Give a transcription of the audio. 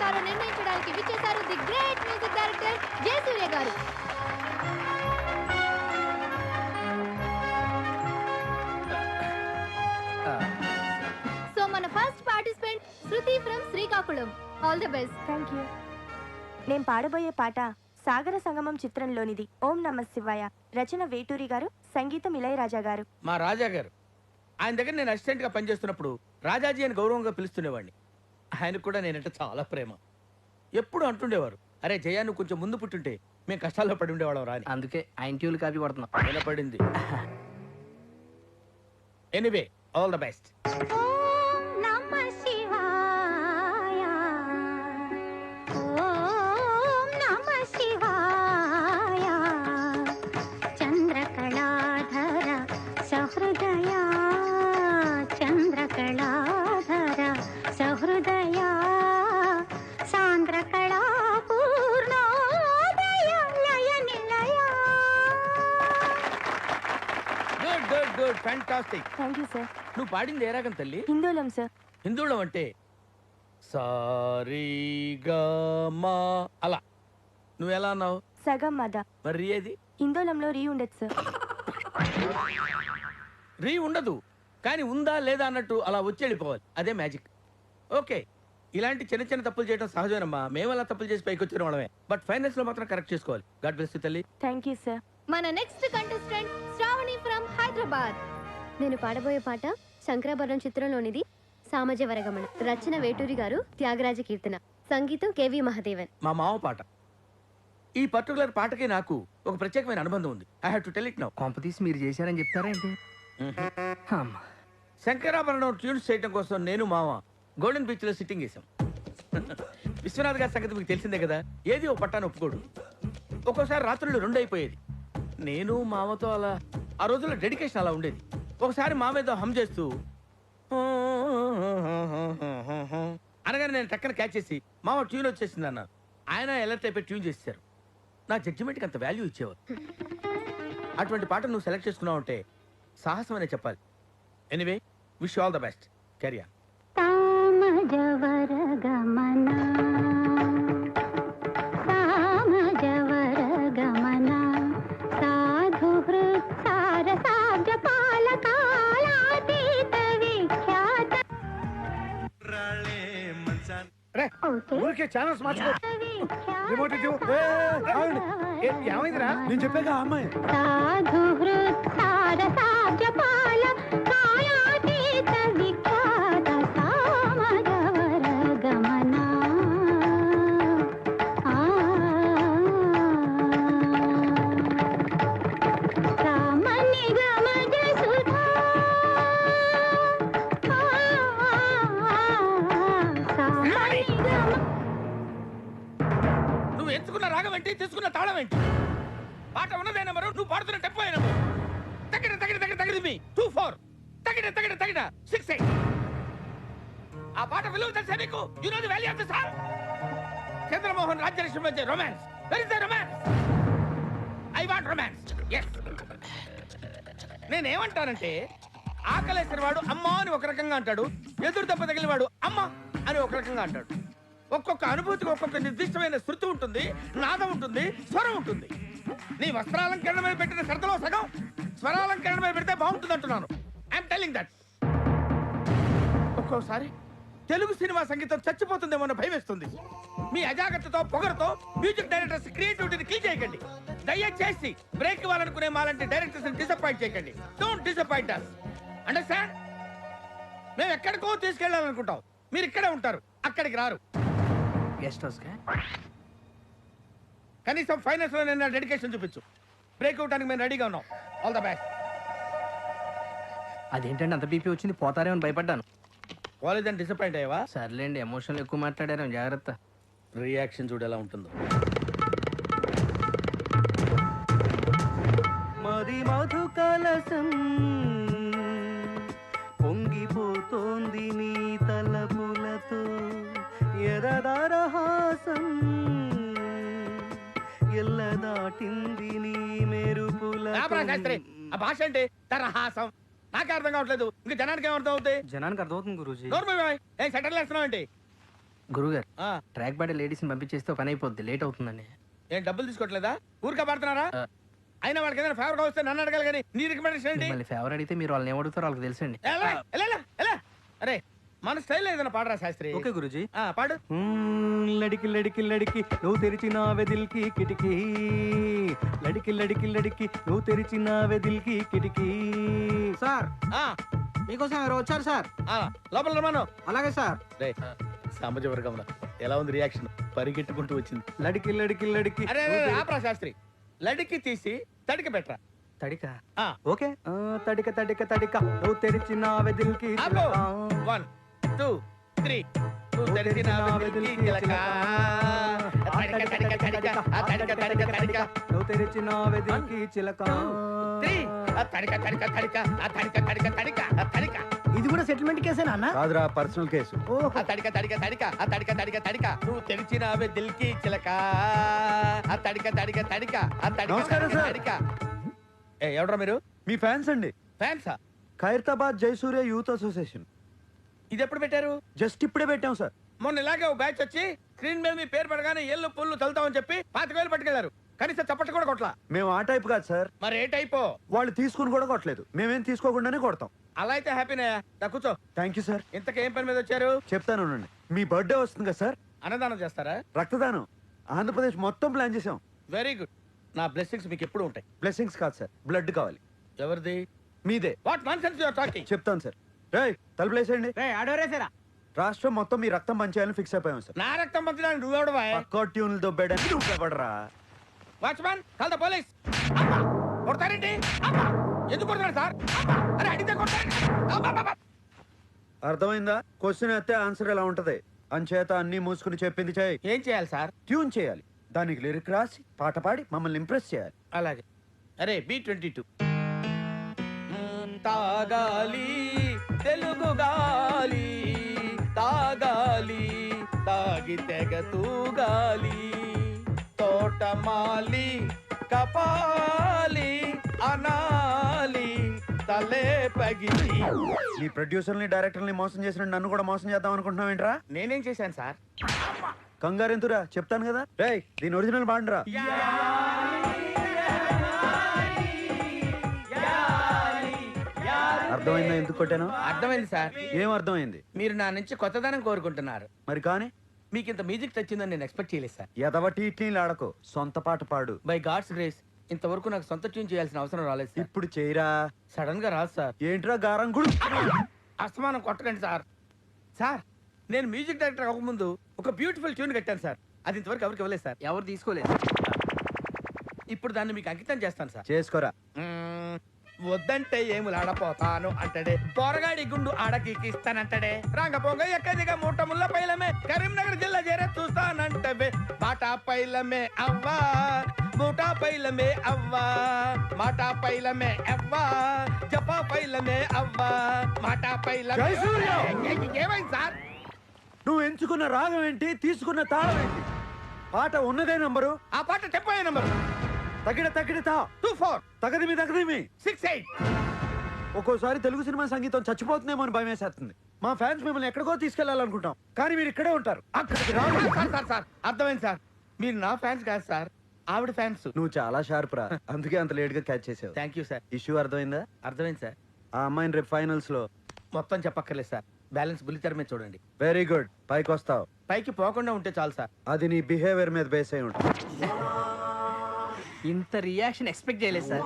పురస్కారం నిర్ణయించడానికి విచ్చేశారు the great music director Jayasurya గారు. సో మన first participant Shruti from Srikakulam. All the best. Thank you. నేను పాడబోయే పాట సాగర సంగమం చిత్రంలోనిది. ఓం నమ శివాయ. రచన వేటూరి గారు, సంగీతం ఇళయరాజా గారు. మా రాజా గారు. ఆయన దగ్గర నేను అసిస్టెంట్ గా పనిచేస్తున్నప్పుడు రాజాజీ అని గౌరవంగా పిలుస్తుండేవాడిని. ఆయనకు కూడా నేనంటే చాలా ప్రేమ. ఎప్పుడు అంటుండేవారు, అరే జయా నువ్వు కొంచెం ముందు పుట్టుంటే మేము కష్టాల్లో పడి ఉండేవాళ్ళం రాని. అందుకే ఆయన ట్యూన్లు కాపీ కొడుతున్నాం. వినపడింది. Anyway all the best. Good fantastic. Thank you sir. నువ్వు పాడింది ఏ రాగం తల్లి? హిందోళం సార్. హిందోళం అంటే సారీగమా అలా. నువ్వు ఎలా అన్నావు? సగం మద. మరి ఏది? హిందోళంలో రీ ఉండదు సార్. రీ ఉండదు, కానీ ఉందా లేదా అన్నట్టు అలా వచ్చి వెళ్ళిపోవాలి. అదే మ్యాజిక్. ఓకే, ఇలాంటి చిన్న చిన్న తప్పులు చేయడం సహజమేనమ్మా. మేము అలా తప్పులు చేసి పైకి వచ్చిన వాళ్ళమే. బట్ ఫైనల్స్ లో మాత్రం కరెక్ట్ చేసుకోవాలి. గాడ్ బ్లెస్ యు తల్లి. Thank you sir. మన next contestant Shravani from Hyderabad. నేను పాడబోయే పాట శంకరాభరణం చిత్రంలోనిది. సామజ వరగమన. రచన వేటూరి గారు, త్యాగరాజ కీర్తన, సంగీతం కేవి మహాదేవన్. మా మామ పాట. ఈ పర్టికులర్ పాటకి నాకు ఒక ప్రత్యేకమైన అనుబంధం ఉంది. I have to tell it now. కాంపతీసి మీరు చేశారని చెప్తారేంటి? శంకరాభరణం ట్యూన్స్ చేయడం కోసం నేను మామ గోల్డెన్ బీచ్ లో సిట్టింగ్ చేశాం. విశ్వనాథ్ గారి సంగతి మీకు తెలిసిందే కదా. ఏది ఓ పట్టాను ఒప్పుకోడు. ఒక్కోసారి రాత్రులు 2 అయిపోయేది. నేను మామతో అలా ఆ రోజుల్లో డెడికేషన్ అలా ఉండేది. ఒకసారి మామ ఏదో హమ్ చేస్తూ అనగానే నేను టక్కన క్యాచ్ చేసి మామ ట్యూన్ వచ్చేసింది అన్నారు. ఆయన ఎలర్ట్ అయిపోయి ట్యూన్ చేశారు. నా జడ్జిమెంట్కి అంత వాల్యూ ఇచ్చేవారు. అటువంటి పాట నువ్వు సెలెక్ట్ చేసుకున్నావు అంటే సాహసం అనే చెప్పాలి. Anyway wish all the best. Career. ఊరికే ఛానల్స్ మార్చుకో. రిమోట్ ఇటు. ఏమైందిరా? నేను చెప్పాక ఆ అమ్మాయి నువ్వు ఎంచుకున్న రాగం ఏంటి, తీసుకున్న తాళం ఏంటి? పాట ఉన్నదే నెంబరు, నువ్వు పాడుతున్న టెంపో నెంబరు. తగిన తగిన తగిన తగిన మీ 2-4 తగిన తగిన తగిన 6-8. ఆ పాట విలువ తెలుసా నీకు? You know the value of the song. Chandramohan Rajyalakshmi మధ్య romance. Where is the romance? I want romance. yes. నేనేమంటానంటే ఆకలేసిన వాడు అమ్మ అని ఒక రకంగా అంటాడు, ఎదురు దెబ్బ తగిలిన వాడు అమ్మ అని ఒక రకంగా అంటాడు. ఒక్కొక్క అనుభూతికి ఒక్కొక్క నిర్దిష్టమైన శృతి ఉంటుంది, నాదం ఉంటుంది, స్వరం ఉంటుంది. నీ వస్త్రాలంకరణ మీద పెట్టిన శ్రద్ధలో సగం స్వరాలంకరణ మీద పెడితే బాగుంటుంది అంటున్నాను. I'm telling that. ఒక్కోసారి తెలుగు సినిమా సంగీతం చచ్చిపోతుందేమో అన్న భయం వేస్తుంది. మీ అజాగ్రత్తతో పొగరుతో మ్యూజిక్ డైరెక్టర్స్ క్రియేటివిటీని కిల్ చేయకండి. దయచేసి బ్రేక్ ఇవ్వాలనుకునే మాలాంటి డైరెక్టర్స్ డిసప్పాయింట్ చేయకండి. Don't disappoint us. అండర్స్టాండ్? మేము ఎక్కడికో తీసుకెళ్ళాలనుకుంటాం, మీరు ఇక్కడే ఉంటారు, అక్కడికి రారు. గెస్ట్ హౌస్ కనీసం ఫైనాన్స్ లో నేను డెడికేషన్ చూపించు. బ్రేక్ అవడానికి మేము రెడీగా ఉన్నాం. All the best. అదేంటండి అంత బీపీ వచ్చింది? పోతారేమని భయపడ్డాను. కాలేజ్ డిసప్పాయింట్ అయ్యావా? సర్లేండి, ఎమోషనల్ ఎక్కువ మాట్లాడారు, జాగ్రత్త. రియాక్షన్ చూడు ఎలా ఉంటుందో. మది మధు కలసం పొంగిపోతోంది నీ తలపులతో, ఎదదరహాసం ఎల్ల దాటింది నీ మెరుపుల. ఆ భాష అంటే తరహాసం. నాకే అర్థం కావట్లేదు, ఇంకా జనానికి ఏమర్థం అవుతాయి? జనానికి అర్థమవుతుంది గురూజీ. ఏం సెటిల్ వేస్తున్నావు ఏంటి? గురుగారు ఆ, ట్రాక్ పాడే లేడీస్ని పంపించేస్తే ఒక పని అయిపోద్ది, లేట్ అవుతుందండి. ఏం డబ్బులు తీసుకోవట్లేదా? ఊరికే పడుతున్నారా? ఆ. అయినా వాళ్ళకి ఏదైనా ఫేవర్ వస్తే నన్ను అడగాలి కానీ నీ రికమెండేషన్ ఏంటి? మళ్ళీ ఫేవర్ అడిగితే మీరు వాళ్ళని ఏమడుగుతారో వాళ్ళకి తెలుసండి. ఎలా, ఎలా, ఎలా, ఎలా? అరే మన స్టైల్ ఏదైనా పాడరా శాస్త్రి. ఓకే గురుజీ. ఆ, పాడు. లడికి లడికి లడికి నువ్వు తెరిచిన వెదిల్కి కిటికీ, లడికి లడికి లడికి నువ్వు తెరిచిన వెదిల్కి కిటికీ. సార్ ఆ, మీకోసం ఎవరు వచ్చారు సార్? ఆ, లోపల రమాను. అలాగే సార్. రే సామాజిక వర్గంలో ఎలా ఉంది రియాక్షన్? పరిగెట్టుకుంటూ వచ్చింది. లడికి లడికి లడికి అరే ఆపరా శాస్త్రి, లడికి తీసి తడికి పెట్టరా. తడిక ఆ, ఓకే. తడిక తడిక తడిక నువ్వు తెరిచిన వెదిల్కి ఆపు. 1 2 3 నువ్వు తెరిచిన వెలుగుకి చిలక. తడిక, తడిక, తడిక, ఆ తడిక, తడిక, తడిక. నువ్వు తెరిచిన వెదిల్కి చిలక. 3 ఆ తడిక, తడిక, తడిక, ఆ తడిక, తడిక, తడిక, ఆ తడిక. ఇది కూడా సెటిల్మెంట్ కేసేనా అన్న? కాదురా పర్సనల్ కేసు. ఆ తడిక, తడిక, తడిక, ఆ తడిక, తడిక, తడిక. నువ్వు తెరిచిన దిల్కి చిలక. ఆ తడిక, తడిక, తడిక, ఆ తడిక, నమస్కారం, తడిక, సార్. తడిక. ఏ ఎవడ్రా మీరు? మీ ఫ్యాన్స్ అండి. ఫ్యాన్సా? Khairatabad Jayasurya youth association. ఇది ఎప్పుడు పెట్టారు? జస్ట్ ఇప్పుడే పెట్టాం సార్. మొన్న ఇలాగే ఓ బ్యాచ్ వచ్చి స్క్రీన్ మీద మీ పేరు పడగానే ఎల్లు పుల్లు తలుతామని చెప్పి 25,000 పట్టుకెళ్లారు. కనీసం చప్పట్లు కూడా కొట్లా. మేము ఆ టైప్ కాదు సార్. మరి ఏ టైపో? వాళ్ళు తీసుకుని కూడా కొట్టలేదు, మేమేం తీసుకోకుండానే కొడతాం. అలా అయితే హ్యాపీనే. దా కూర్చో. Thank you sir. ఇంతకేం పని మీద వచ్చారు? చెప్తాను ఉండండి. మీ బర్త్డే వస్తుంది కదా సార్, అన్నదానం చేస్తారా? రక్తదానం ఆంధ్రప్రదేశ్ మొత్తం ప్లాన్ చేసాం. Very good. నా బ్లెస్సింగ్స్ మీకు ఎప్పుడు ఉంటాయి. బ్లెస్సింగ్స్ కాదు సార్, బ్లడ్ కావాలి. ఎవరిది? మీదే. What nonsense you are talking? చెప్తాను సార్. రేయ్ తలుపులేసేయండి. ఆడోరేసారా? రాష్ట్రం మొత్తం మీ రక్తం పంచేయాలని ఫిక్స్ అయిపోయాం సార్. నా రక్తం పంచడానికి నువ్వెవడవా? పక్కా ట్యూన్లు దొబ్బేయడానికి నువ్వు ఎవడరా? Watchman call the police. కొడతారేంటి? ఎందుకు కొడతారు సార్? అరే అడిగితే కొడతారండి. అర్థమైందా? క్వశ్చన్ అయితే ఆన్సర్ ఎలా ఉంటది. అంచేత అన్ని మూసుకుని చెప్పింది చేయి. ఏం చేయాలి సార్? ట్యూన్ చేయాలి, దానికి లిరిక్ రాసి పాట పాడి మమ్మల్ని ఇంప్రెస్ చేయాలి. అలాగే. అరే B22 తాగాలి తెలుగు గాలి, తాగాలి తాగి తెగ తూగాలి, తోటమాలి కపాలి అనాలి తలే పగిలి. నీ ప్రొడ్యూసర్ని డైరెక్టర్ని మోసం చేసిన నన్ను కూడా మోసం చేద్దాం అనుకుంటున్నావు ఏంట్రా? నేనేం చేశాను సార్? కంగారెంతురా, చెప్తాను కదా. రేయ్ దీని ఒరిజినల్ బాండ్రా. అర్థమైందా ఎందుకు కొట్టాను? అర్థమైంది సార్. ఏం అర్థమైంది? మీరు నా నుంచి కొత్తదనం కోరుకుంటున్నారు. మరి కానీ మీకు ఇంత మ్యూజిక్ తెచ్చిందని నేను ఎక్స్పెక్ట్ చేయలేదు సార్. ఎదవటి ఇట్లీలు ఆడకో, సొంత పాట పాడు. బై గాడ్స్ గ్రేస్ ఇంతవరకు నాకు సొంత ట్యూన్ చేయాల్సిన అవసరం రాలేదు సార్. ఇప్పుడు చేయరా. సడన్ గా రాదు సార్. ఏంట్రా గారం గుడు? అస్తమానం కొట్టకండి సార్. సార్ నేను మ్యూజిక్ డైరెక్టర్ అవ్వకముందు ఒక బ్యూటిఫుల్ ట్యూన్ కట్టాను సార్. అది ఇంతవరకు ఎవరికి ఇవ్వలేదు సార్. ఎవరు తీసుకోలేదు. ఇప్పుడు దాన్ని మీకు అంకితం చేస్తాను సార్. చేసుకోరా. వద్దంటే ఏములాడపోతాను అంటడే, పోరగాడి గుండు ఆడకిస్తానంటడే, రంగ పొంగ ఎక్కదిగా మూట ముళ్ళ పైలమే, కరీంనగర్ జిల్లా చేరే చూస్తానంటవే, బాటా పైలమే అవ్వా మూటా పైలమే అవ్వా, మాటా పైలమే అవ్వా జపా పైలమే అవ్వా, మాటా పైలమే. జయసూర్య! ఏమైంది సార్? నువ్వు ఎంచుకున్న రాగం ఏంటి, తీసుకున్న తాళం ఏంటి? పాట ఉన్నదే నంబరు, ఆ పాట చెప్పే నంబరు తగిడ తగిడ తా 24 తగదిమి తగదిమి 68. ఒక్కోసారి తెలుగు సినిమా సంగీతం చచ్చిపోతుందేమో అని భయం వేసేస్తుంది. మా ఫ్యాన్స్ మిమ్మల్ని ఎక్కడికో తీసుకెళ్లాలనుకుంటాం, కానీ మీరు ఇక్కడే ఉంటారు. అక్కడికి రావు. సార్ సార్ సార్ అర్థమైంది సార్. మీరు నా ఫ్యాన్స్ కాదు సార్, ఆవిడ ఫ్యాన్స్. నువ్వు చాలా షార్ప్ రా, అందుకే అంత లేట్ గా క్యాచ్ చేసావు. Thank you sir. ఇష్యూ అర్థమైందా? అర్థమైంది సార్. ఆ అమ్మాయిని రేపు ఫైనల్స్ లో మొత్తం చెప్పక్కర్లేదు సార్, బ్యాలెన్స్ బుల్లితెర మీద చూడండి. వెరీ గుడ్, పైకి వస్తావు. పైకి పోకుండా ఉంటే చాలు సార్. అది నీ బిహేవియర్ మీద బేస్ అయి ఉంటుంది. ఇంత రియాక్షన్ ఎక్స్పెక్ట్ చేయలేదు సార్.